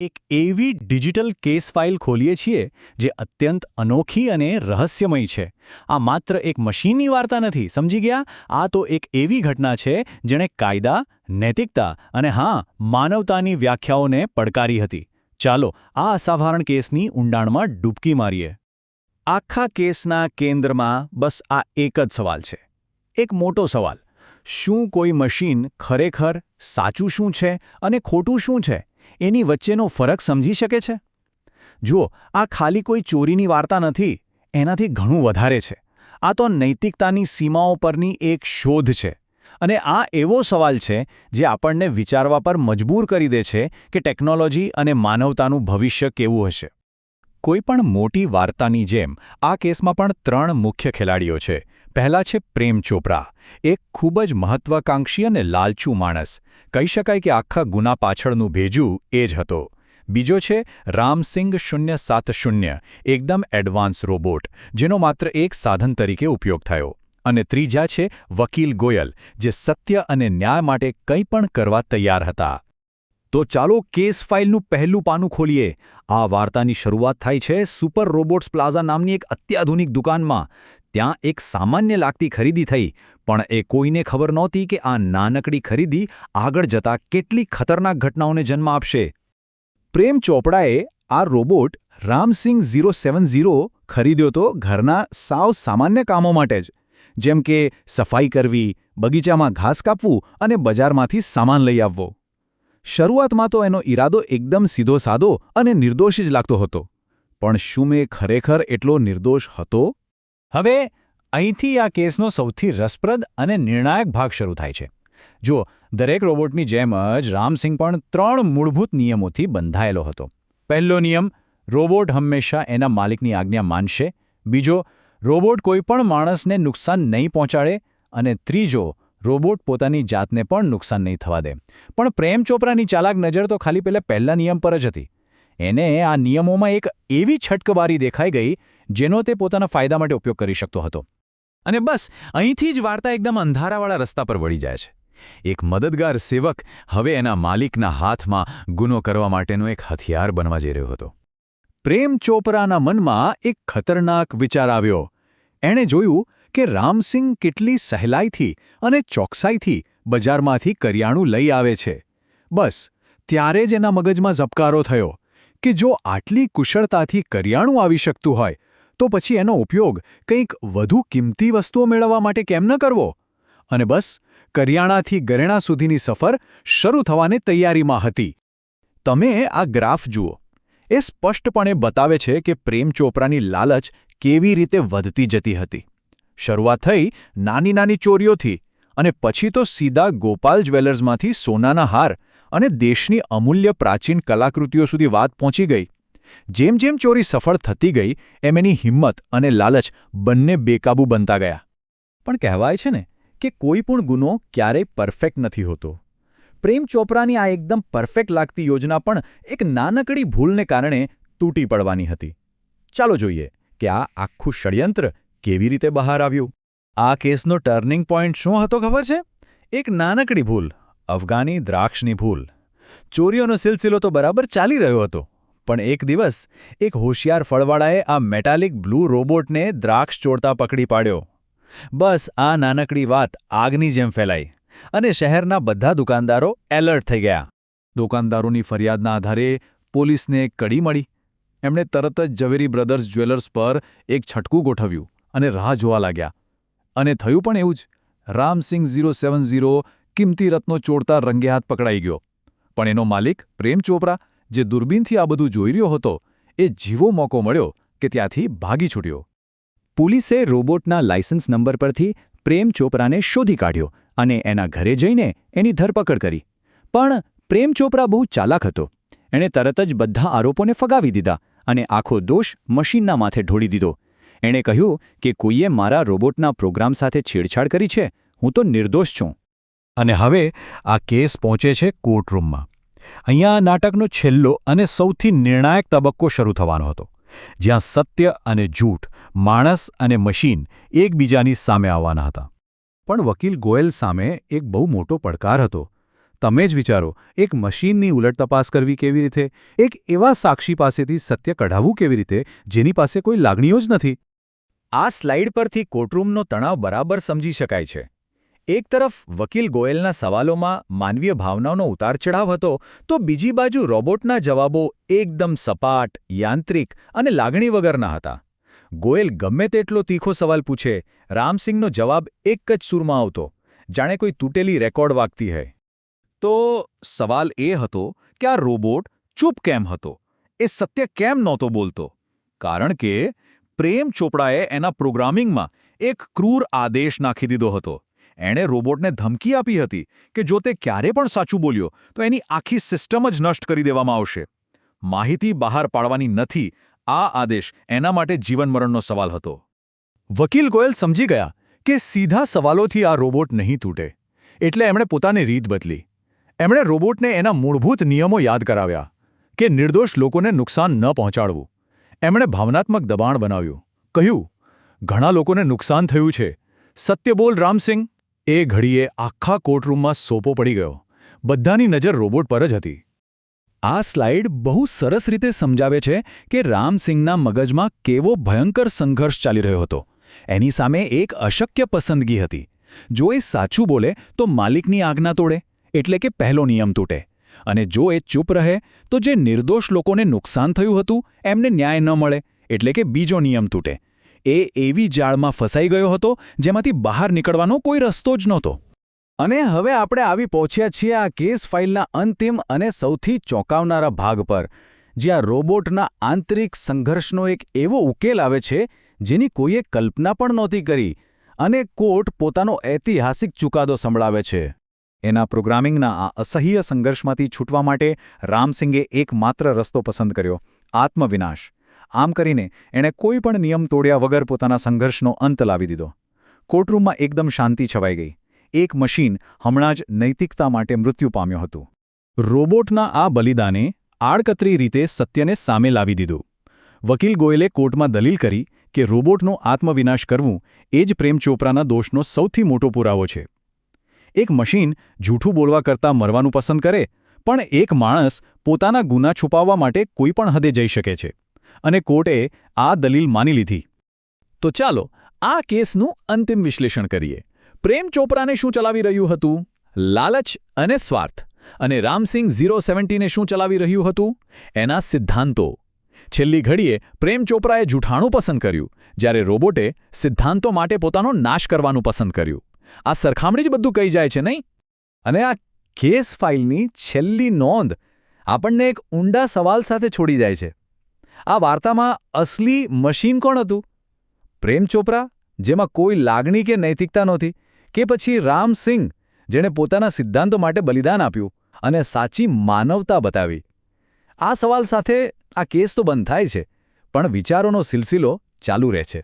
એક એવી digital case file ખોલીએ છીએ જે અત્યંત અનોખી અને રહસ્યમય છે. આ માત્ર એક મશીનની વાર્તા નથી, સમજી ગયા? આ તો એક એવી ઘટના છે જેણે કાયદા, નૈતિકતા અને માનવતાની વ્યાખ્યાઓને પડકારી હતી. ચાલો આ અસાધારણ કેસની ઊંડાણમાં ડૂબકી મારીએ. આખા કેસના કેન્દ્રમાં બસ આ એક જ સવાલ છે. એક મોટો સવાલ: શું કોઈ મશીન ખરેખર સાચું શું છે અને ખોટું શું છે એની વચ્ચેનો ફરક સમજી શકે છે? જુઓ, આ ખાલી કોઈ ચોરીની વાર્તા નથી, એનાથી ઘણું વધારે છે. આ તો નૈતિકતાની સીમાઓ પરની એક શોધ છે. અને આ એવો સવાલ છે જે આપણને વિચારવા પર મજબૂર કરી દે છે કે ટેકનોલોજી અને માનવતાનું ભવિષ્ય કેવું હશે. કોઈપણ મોટી વાર્તાની જેમ આ કેસમાં પણ 3 મુખ્ય ખેલાડીઓ છે. પહેલા છે પ્રેમ ચોપરા, એક ખૂબ જ મહત્વાકાંક્ષી અને લાલચુ માણસ. કહી શકાય કે આખા ગુના પાછળનું ભેજું એ જ હતો. બીજો છે રામસિંગ 070, એકદમ એડવાન્સ રોબોટ, જેનો માત્ર એક સાધન તરીકે ઉપયોગ થયો. અને ત્રીજા છે વકીલ ગોયલ, જે સત્ય અને ન્યાય માટે કંઈ પણ કરવા તૈયાર હતા. તો ચાલો કેસ ફાઇલનું પહેલું પાનું ખોલીએ. આ વાર્તાની શરૂઆત થાય છે સુપર રોબોટ્સ પ્લાઝા નામની એક અત્યાધુનિક દુકાનમાં. ત્યાં એક સામાન્ય લાગતી ખરીદી થઈ, પણ એ કોઈને ખબર નહોતી કે આ નાનકડી ખરીદી આગળ જતા કેટલી ખતરનાક ઘટનાઓને જન્મ આપશે. પ્રેમ ચોપડાએ આ રોબોટ રામસિંગ 070 ખરીદ્યો તો ઘરના સાવ સામાન્ય કામો માટે જ, જેમ કે સફાઈ કરવી, બગીચામાં ઘાસ કાપવું અને બજારમાંથી સામાન લઈ આવવો. શરૂઆતમાં તો એનો ઈરાદો એકદમ સીધો-સાદો અને નિર્દોષ જ લાગતો હતો. પણ શું મેં ખરેખર એટલો નિર્દોષ હતો? હવે અહીંથી આ કેસનો સૌથી રસપ્રદ અને નિર્ણાયક ભાગ શરૂ થાય છે. જુઓ, દરેક રોબોટની જેમ જ રામસિંગ પણ 3 મૂળભૂત નિયમોથી બંધાયેલો હતો. પહેલો નિયમ: રોબોટ હંમેશા એના માલિકની આજ્ઞા માનશે. બીજો: રોબોટ કોઈપણ માણસને નુકસાન નહીં પહોંચાડે. અને ત્રીજો: રોબોટ પોતાની જાતને પણ નુકસાન નહીં થવા દે. પણ પ્રેમ ચોપરાની ચાલાક નજર તો ખાલી પહેલા નિયમ પર જ હતી. એને આ નિયમોમાં એક એવી છટકબારી દેખાઈ ગઈ જેનો તે પોતાના ફાયદા માટે ઉપયોગ કરી શકતો હતો. અને બસ અહીંથી જ વાર્તા એકદમ અંધારાવાળા રસ્તા પર વળી જાય છે. એક મદદગાર સેવક હવે એના માલિકના હાથમાં ગુનો કરવા માટેનો એક હથિયાર બનવા જઈ રહ્યો હતો. પ્રેમ ચોપરાના મનમાં એક ખતરનાક વિચાર આવ્યો. એણે જોયું કે રામસિંગ કેટલી સહેલાઈથી અને ચોકસાઈથી બજારમાંથી કરિયાણું લઈ આવે છે. બસ ત્યારે જ એના મગજમાં ઝબકારો થયો કે જો આટલી કુશળતાથી કરિયાણું આવી શકતું હોય તો પછી એનો ઉપયોગ કંઈક વધુ કિંમતી વસ્તુઓ મેળવવા માટે કેમ ન કરવો? અને બસ કરિયાણાથી ઘરેણાં સુધીની સફર શરૂ થવાની તૈયારીમાં હતી. તમે આ ગ્રાફ જુઓ. એ સ્પષ્ટપણે બતાવે છે કે પ્રેમ ચોપરાની લાલચ કેવી રીતે વધતી જતી હતી. શરૂઆત થઈ નાની નાની ચોરીઓથી, અને પછી તો સીધા ગોપાલ જ્વેલર્સમાંથી સોનાના હાર અને દેશની અમૂલ્ય પ્રાચીન કલાકૃતિઓ સુધી વાત પહોંચી ગઈ. જેમ જેમ ચોરી સફળ થતી ગઈ એમ એની હિંમત અને લાલચ બંને બેકાબૂ બનતા ગયા. પણ કહેવાય છે ને કે કોઈ પણ ગુનો ક્યારેય પરફેક્ટ નથી હોતો. પ્રેમ ચોપરાની આ એકદમ પરફેક્ટ લાગતી યોજના પણ એક નાનકડી ભૂલને કારણે તૂટી પડવાની હતી. ચાલો જોઈએ કે આ આખું ષડયંત્ર કેવી રીતે બહાર આવ્યું. આ કેસનો ટર્નિંગ પોઈન્ટ શું હતો ખબર છે? એક નાનકડી ભૂલ, અફઘાની દ્રાક્ષની ભૂલ. ચોરીઓનો સિલસિલો તો બરાબર ચાલી રહ્યો હતો, પણ એક દિવસ એક હોશિયાર ફળવાળાએ આ મેટાલિક બ્લુ રોબોટને દ્રાક્ષ ચોરતા પકડી પાડ્યો. બસ આ નાનકડી વાત આગની જેમ ફેલાઈ અને શહેરના બધા દુકાનદારો એલર્ટ થઈ ગયા. દુકાનદારોની ફરિયાદના આધારે પોલીસને એક કડી મળી. એમણે તરત જ ઝવેરી બ્રધર્સ જ્વેલર્સ પર એક છટકું ગોઠવ્યું અને રાહ જોવા લાગ્યા. અને થયું પણ એવું જ. રામસિંગ 070 કિંમતી રત્નો ચોરતા રંગે હાથ પકડાઈ ગયો. પણ એનો માલિક પ્રેમ ચોપરા, જે દૂરબીનથી આ બધું જોઈ રહ્યો હતો, એ જીવો મોકો મળ્યો કે ત્યાંથી ભાગી છૂટ્યો. પોલીસે રોબોટના લાયસન્સ નંબર પરથી પ્રેમ ચોપરાને શોધી કાઢ્યો અને એના ઘરે જઈને એની ધરપકડ કરી. પણ પ્રેમ ચોપરા બહુ ચાલાક હતો. એણે તરત જ બધા આરોપોને ફગાવી દીધા અને આખો દોષ મશીનના માથે ઢોળી દીધો. એણે કહ્યું કે કોઈએ મારા રોબોટના પ્રોગ્રામ સાથે છેડછાડ કરી છે, હું તો નિર્દોષ છું. અને હવે આ કેસ પહોંચે છે કોર્ટરૂમમાં. અહીંયા નાટકનો છેલ્લો અને સૌથી નિર્ણાયક તબક્કો શરૂ થવાનો હતો, જ્યાં સત્ય અને જૂઠ, માણસ અને મશીન એકબીજાની સામે આવવાના હતા. પણ વકીલ ગોયલ સામે એક બહુ મોટો પડકાર હતો. તમે જ વિચારો, એક મશીનની ઉલટ તપાસ કરવી કેવી રીતે, એક એવા સાક્ષી પાસેથી સત્ય કઢાવવું કેવી રીતે જેની પાસે કોઈ લાગણીઓ જ નથી. આ સ્લાઇડ પરથી કોર્ટરૂમનો તણાવ બરાબર સમજી શકાય છે. એક તરફ વકીલ ગોયલના સવાલોમાં માનવીય ભાવનાઓનો ઉતારચઢાવ હતો, તો બીજી બાજુ રોબોટના જવાબો એકદમ સપાટ, યાંત્રિક અને લાગણી વગરના હતા. ગોયલ ગમે તેટલો તીખો સવાલ પૂછે, રામસિંહનો જવાબ એક જ સૂરમાં આવતો, જાણે કોઈ તૂટેલી રેકોર્ડ વાગતી હોય. તો સવાલ એ હતો કે આ રોબોટ ચૂપ કેમ હતો? એ સત્ય કેમ નહોતો બોલતો? કારણ કે પ્રેમ ચોપડાએ એના પ્રોગ્રામિંગમાં એક ક્રૂર આદેશ નાખી દીધો હતો. એણે રોબોટને ધમકી આપી હતી કે જો તે ક્યારે પણ સાચું બોલ્યો તો એની આખી સિસ્ટમ જ નષ્ટ કરી દેવામાં આવશે. માહિતી બહાર પાડવાની નથી, આ આદેશ એના માટે જીવનમરણનો સવાલ હતો. વકીલ ગોયલ સમજી ગયા કે સીધા સવાલોથી આ રોબોટ નહીં તૂટે, એટલે એમણે પોતાની રીત બદલી. એમણે રોબોટને એના મૂળભૂત નિયમો યાદ કરાવ્યા કે નિર્દોષ લોકોને નુકસાન ન પહોંચાડવું. એમણે ભાવનાત્મક દબાણ બનાવ્યું. કહ્યું, ઘણા લોકોને નુકસાન થયું છે, સત્ય બોલ રામસિંહ. એ ઘડીએ આખા કોર્ટરૂમમાં સોપો પડી ગયો. બધાની નજર રોબોટ પર જ હતી. આ સ્લાઇડ બહુ સરસ રીતે સમજાવે છે કે રામસિંહના મગજમાં કેવો ભયંકર સંઘર્ષ ચાલી રહ્યો હતો. એની સામે એક અશક્ય પસંદગી હતી. જો એ સાચું બોલે તો માલિકની આજ્ઞા તોડે, એટલે કે પહેલો નિયમ તૂટે, અને જો એ ચૂપ રહે તો જે નિર્દોષ લોકોને નુકસાન થયું હતું એમને ન્યાય ન મળે, એટલે કે બીજો નિયમ તૂટે. એ એવી જાળમાં ફસાઈ ગયો હતો જેમાંથી બહાર નીકળવાનો કોઈ રસ્તો જ નહોતો. અને હવે આપણે આવી પહોંચ્યા છીએ આ કેસ ફાઇલના અંતિમ અને સૌથી ચોંકાવનારા ભાગ પર, જ્યાં રોબોટના આંતરિક સંઘર્ષનો એક એવો ઉકેલ આવે છે જેની કોઈએ કલ્પના પણ નહોતી કરી, અને કોર્ટ પોતાનો ઐતિહાસિક ચુકાદો સંભળાવે છે. એના પ્રોગ્રામિંગના આ અસહ્ય સંઘર્ષમાંથી છૂટવા માટે રામસિંગે એકમાત્ર રસ્તો પસંદ કર્યો: આત્મવિનાશ. આમ કરીને એણે કોઈ પણ નિયમ તોડ્યા વગર પોતાના સંઘર્ષનો અંત લાવી દીધો. કોર્ટરૂમમાં એકદમ શાંતિ છવાઈ ગઈ. એક મશીન હમણાં જ નૈતિકતા માટે મૃત્યુ પામ્યો હતું. રોબોટના આ બલિદાને આડકતરી રીતે સત્યને સામે લાવી દીધું. વકીલ ગોયલે કોર્ટમાં દલીલ કરી કે રોબોટનો આત્મવિનાશ કરવું એ જ પ્રેમ ચોપરાના દોષનો સૌથી મોટો પુરાવો છે. એક મશીન જૂઠું બોલવા કરતાં મરવાનું પસંદ કરે, પણ એક માણસ પોતાના ગુના છુપાવવા માટે કોઈ પણ હદે જઈ શકે છે. અને કોર્ટે આ દલીલ માની લીધી. તો ચાલો આ કેસનું અંતિમ વિશ્લેષણ કરીએ. પ્રેમ ચોપરાને શું ચલાવી રહ્યું હતું? લાલચ અને સ્વાર્થ. અને રામસિંહ 070ને શું ચલાવી રહ્યું હતું? એના સિદ્ધાંતો. છેલ્લી ઘડીએ પ્રેમ ચોપરાએ જૂઠાણું પસંદ કર્યું, જ્યારે રોબોટે સિદ્ધાંતો માટે પોતાનો નાશ કરવાનું પસંદ કર્યું. આ સરખામણી જ બધું કહી જાય છે, નહીં? અને આ કેસ ફાઇલની છેલ્લી નોંધ આપણને એક ઊંડા સવાલ સાથે છોડી જાય છે. આ વાર્તામાં અસલી મશીન કોણ હતું? પ્રેમ ચોપરા, જેમાં કોઈ લાગણી કે નૈતિકતા નહોતી, કે પછી રામસિંહ, જેણે પોતાના સિદ્ધાંતો માટે બલિદાન આપ્યું અને સાચી માનવતા બતાવી? આ સવાલ સાથે આ કેસ તો બંધ થાય છે, પણ વિચારોનો સિલસિલો ચાલુ રહે છે.